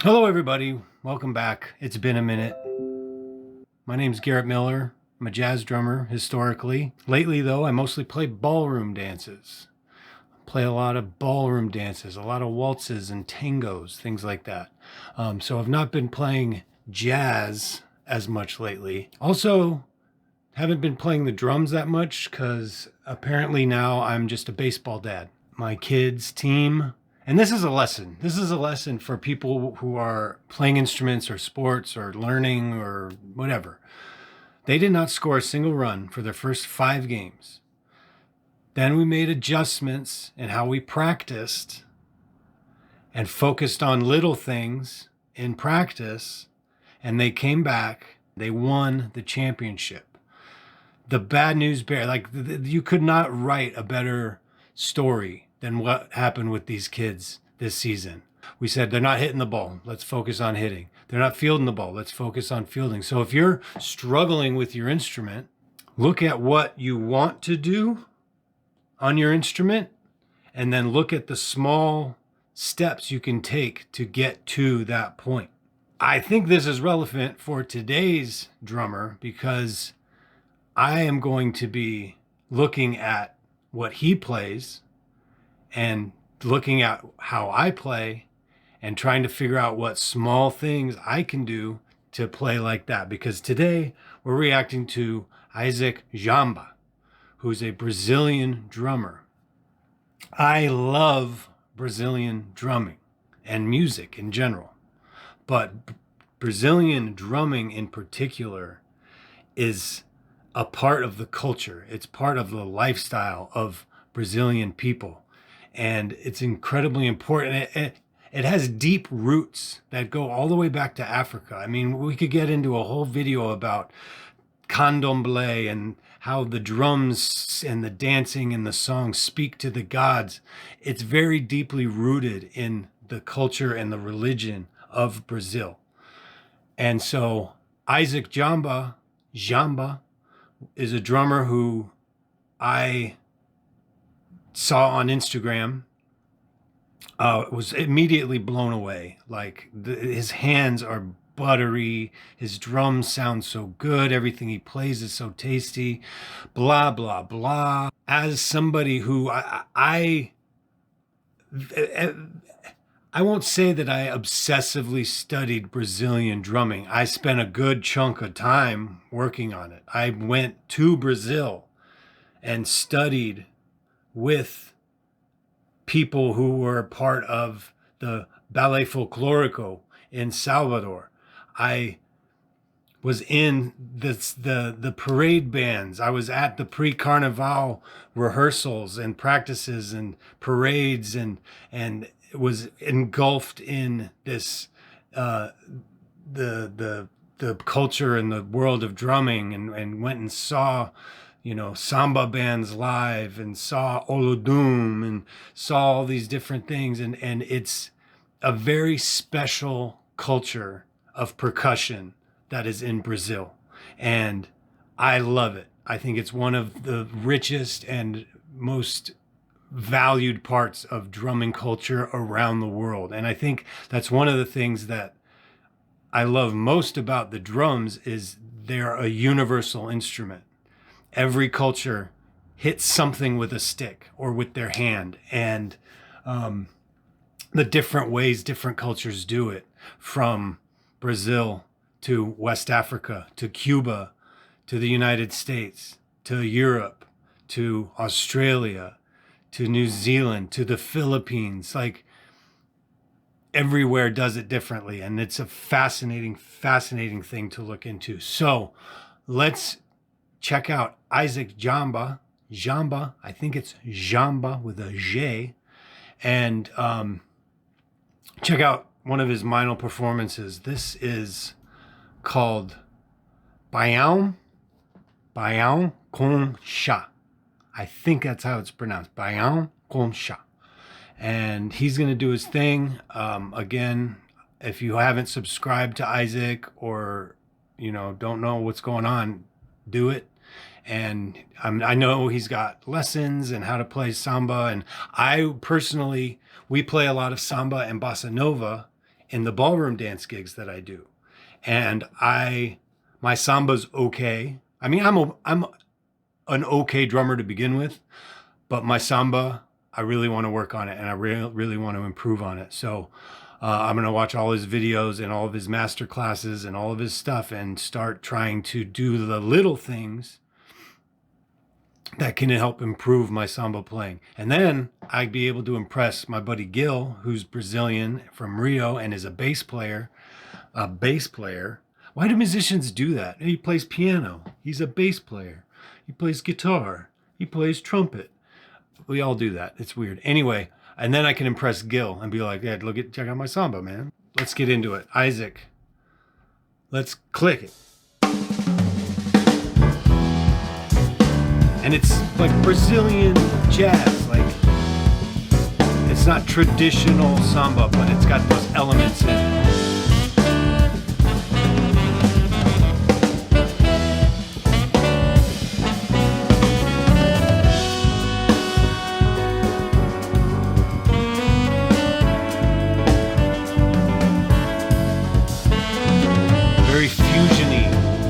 Hello, everybody. Welcome back. It's been a minute. My name's Garrett Miller. I'm a jazz drummer historically. Lately, though, I mostly play ballroom dances. Play a lot of ballroom dances, a lot of waltzes and tangos, things like that. So I've not been playing jazz as much lately. Also, haven't been playing the drums that much because apparently now I'm just a baseball dad. My kids' team, and this is a lesson. This is a lesson for people who are playing instruments or sports or learning or whatever. They did not score a single run for their first 5 games. Then we made adjustments in how we practiced and focused on little things in practice, and they came back. They won the championship. The bad news bear, you could not write a better story than what happened with these kids this season. We said they're not hitting the ball. Let's focus on hitting. They're not fielding the ball. Let's focus on fielding. So if you're struggling with your instrument, look at what you want to do on your instrument, and then look at the small steps you can take to get to that point. I think this is relevant for today's drummer because I am going to be looking at what he plays and looking at how I play and trying to figure out what small things I can do to play like that. Because today we're reacting to Isac Jamba, who's a Brazilian drummer. I love Brazilian drumming and music in general, but Brazilian drumming in particular is a part of the culture. It's part of the lifestyle of Brazilian people, and it's incredibly important. It has deep roots that go all the way back to Africa. I mean, we could get into a whole video about candomblé and how the drums and the dancing and the songs speak to the gods. It's very deeply rooted in the culture and the religion of Brazil. And so Isac Jamba is a drummer who I saw on Instagram. Was immediately blown away. His hands are buttery, his drums sound so good, everything he plays is so tasty, blah blah blah. As somebody who I won't say that I obsessively studied Brazilian drumming. I spent a good chunk of time working on it. I went to Brazil and studied with people who were part of the Ballet Folclórico in Salvador. I was in the parade bands. I was at the pre-carnival rehearsals and practices and parades, and was engulfed in this the culture and the world of drumming, and went and saw Samba bands live, and saw Olodum, and saw all these different things. And it's a very special culture of percussion that is in Brazil. And I love it. I think it's one of the richest and most valued parts of drumming culture around the world. And I think that's one of the things that I love most about the drums is they're a universal instrument. Every culture hits something with a stick or with their hand, and the different ways different cultures do it, from Brazil to West Africa to Cuba to the United States to Europe to Australia to New Zealand to the Philippines. Everywhere does it differently, and it's a fascinating thing to look into. So let's check out Isac Jamba. I think it's Jamba with a J. And check out one of his Meinl performances. This is called Baião com chá. I think that's how it's pronounced. Baião com chá. And he's going to do his thing. Again, if you haven't subscribed to Isac, or don't know what's going on, do it. And I know he's got lessons and how to play samba. And I personally, we play a lot of samba and bossa nova in the ballroom dance gigs that I do. And my samba's okay. I mean, I'm an okay drummer to begin with, but my samba, I really want to work on it, and I really want to improve on it. So I'm going to watch all his videos and all of his master classes and all of his stuff and start trying to do the little things that can help improve my samba playing. And then I'd be able to impress my buddy Gil, who's Brazilian from Rio and is a bass player. Why do musicians do that? He plays piano. He's a bass player. He plays guitar. He plays trumpet. We all do that. It's weird. Anyway, and then I can impress Gil and be like, yeah, check out my samba, man. Let's get into it. Isaac, let's click it. And it's like Brazilian jazz. Like, it's not traditional samba, but it's got those elements in it.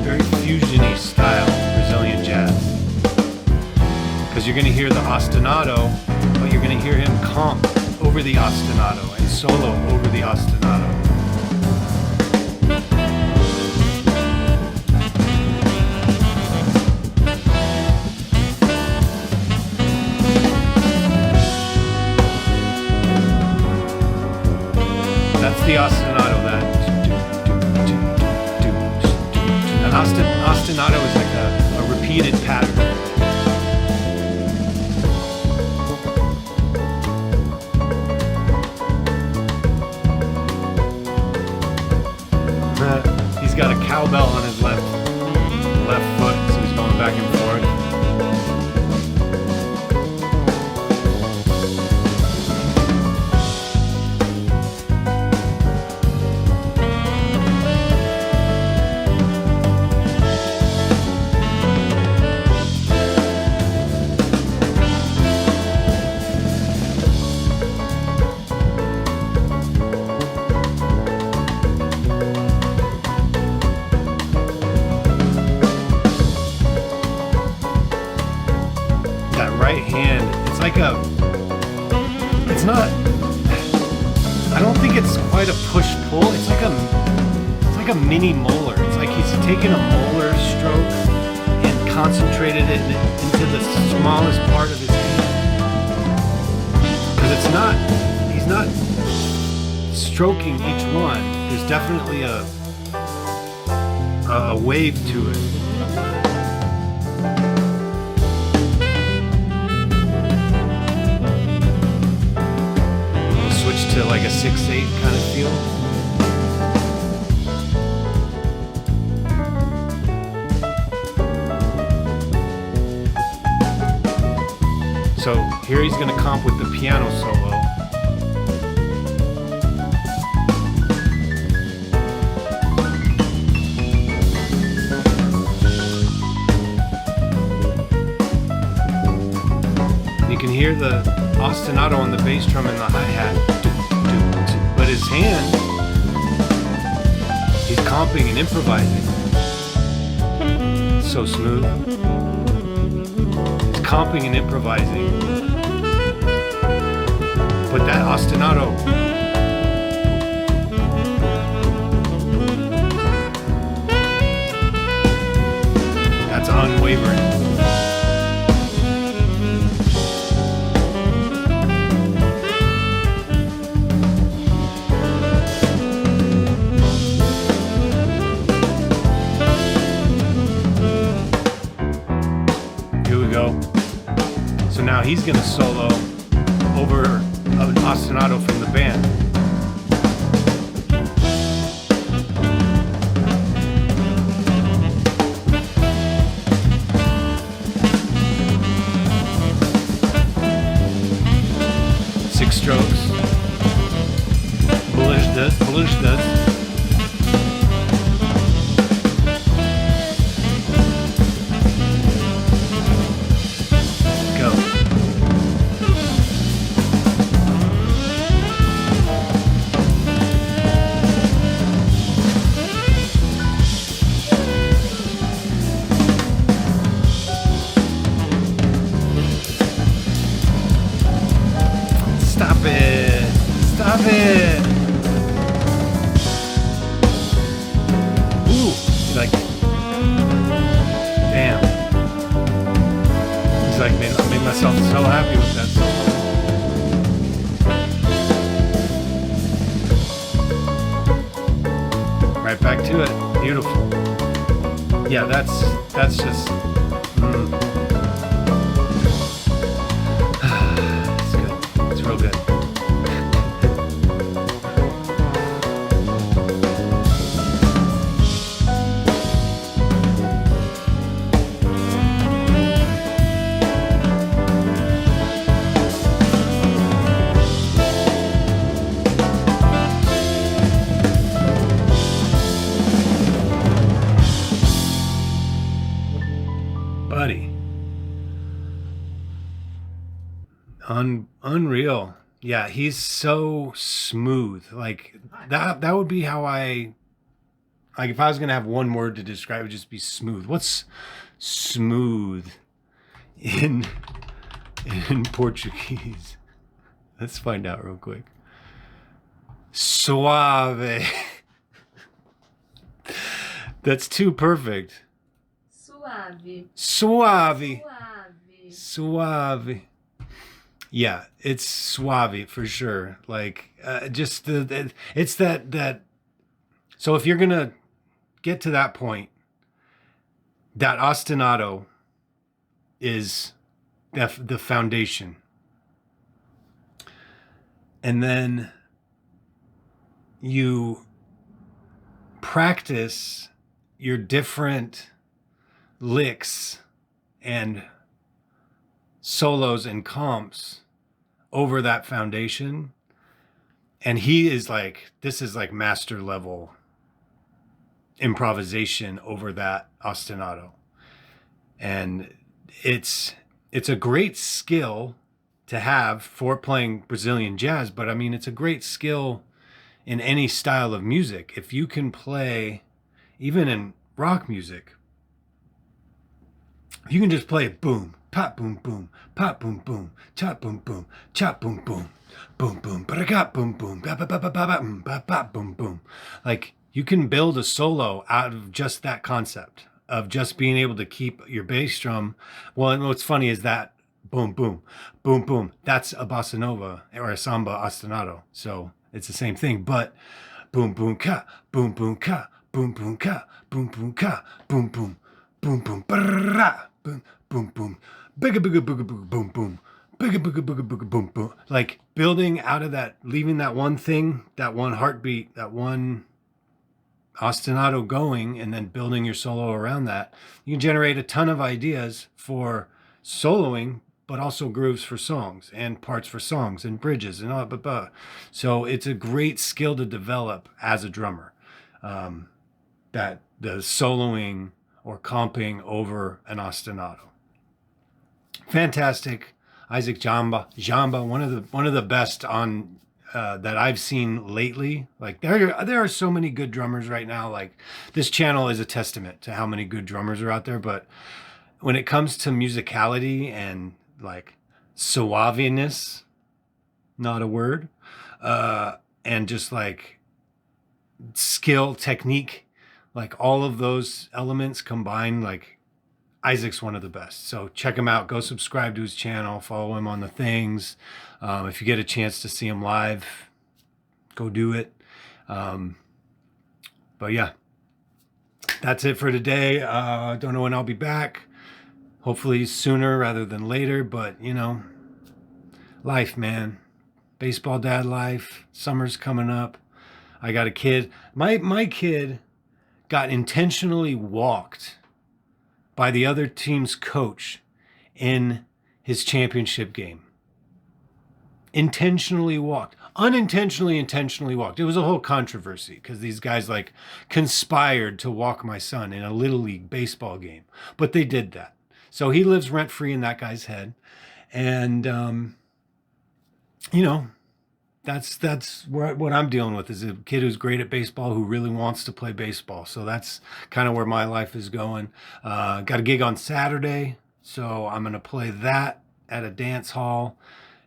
Very fusiony style Brazilian jazz. Because you're going to hear the ostinato, but you're going to hear him comp over the ostinato and solo over the ostinato. That's the ostinato, ostinato is like a repeated pattern. He's got a cowbell on his left foot, so he's going back and forth. It's not, I don't think it's quite a push-pull. It's like a mini molar. It's like he's taken a molar stroke and concentrated it into the smallest part of his hand. Because he's not stroking each one. There's definitely a wave to it. To like a 6/8 kind of feel. So here he's going to comp with the piano solo. You can hear the ostinato on the bass drum and the hi-hat. But his hand, he's comping and improvising. So smooth. He's comping and improvising. But that ostinato, that's unwavering. So now he's going to solo over an ostinato from the band. Six strokes. Blush does. right back to it. Beautiful. Yeah, that's just it's good. It's real good. Buddy. Unreal. Yeah, he's so smooth. Like that would be how I, like, if I was gonna have one word to describe it, would just be smooth. What's smooth in Portuguese? Let's find out real quick. Suave. That's too perfect. Suave. Suave. Suave. Suave. Yeah, it's suave for sure. Like just it's that. So if you're gonna get to that point, that ostinato is the foundation, and then you practice your different licks and solos and comps over that foundation. And he is like, this is like master level improvisation over that ostinato. And it's a great skill to have for playing Brazilian jazz, but I mean, it's a great skill in any style of music. If you can play, even in rock music, you can just play boom, pop, boom, boom, pop, boom, boom, chop, boom, boom, chop, boom, boom, boom, boom, ba-da-ga, boom, boom, ba-ba-ba-ba-ba-ba, boom, boom. Like, you can build a solo out of just that concept of just being able to keep your bass drum. Well, and what's funny is that boom, boom, boom, boom, that's a bossa nova or a samba ostinato. So it's the same thing, but boom, boom, ka, boom, boom, ka, boom, boom, ka, boom, boom, ka, boom, boom, boom, boom, ba-ra, boom, boom, boom, bigga, bigga, bigga, bigga, boom, boom, bigga, bigga, bigga, bigga, boom, boom. Like building out of that, leaving that one thing, that one heartbeat, that one ostinato going, and then building your solo around that. You can generate a ton of ideas for soloing, but also grooves for songs and parts for songs and bridges and all, blah. So it's a great skill to develop as a drummer. That the soloing or comping over an ostinato. Fantastic. Isac Jamba, one of the best on that I've seen lately. Like there are so many good drummers right now. Like this channel is a testament to how many good drummers are out there. But when it comes to musicality and like suaveness, not a word, and just like skill, technique, like all of those elements combined, like Isac's one of the best. So check him out. Go subscribe to his channel. Follow him on the things. If you get a chance to see him live, go do it. But yeah, that's it for today. Don't know when I'll be back. Hopefully sooner rather than later. But, you know, life, man. Baseball dad life. Summer's coming up. I got a kid. My kid got intentionally walked by the other team's coach in his championship game. Intentionally walked. Unintentionally, intentionally walked. It was a whole controversy because these guys like conspired to walk my son in a little league baseball game. But they did that. So he lives rent-free in that guy's head. And, you know, that's what I'm dealing with, is a kid who's great at baseball who really wants to play baseball. So that's kind of where my life is going. Got a gig on Saturday, so I'm going to play that at a dance hall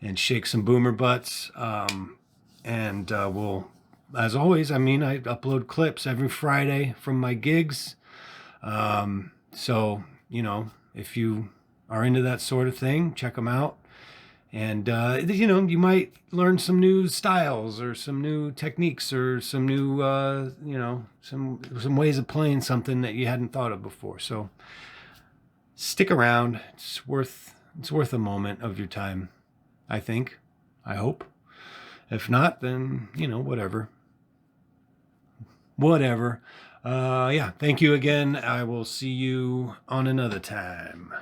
and shake some boomer butts. And we'll, as always, I mean, I upload clips every Friday from my gigs. So, you know, if you are into that sort of thing, check them out. And, you might learn some new styles or some new techniques or some new, some ways of playing something that you hadn't thought of before. So stick around. It's worth a moment of your time, I think. I hope. If not, then, whatever. Whatever. Yeah, thank you again. I will see you on another time.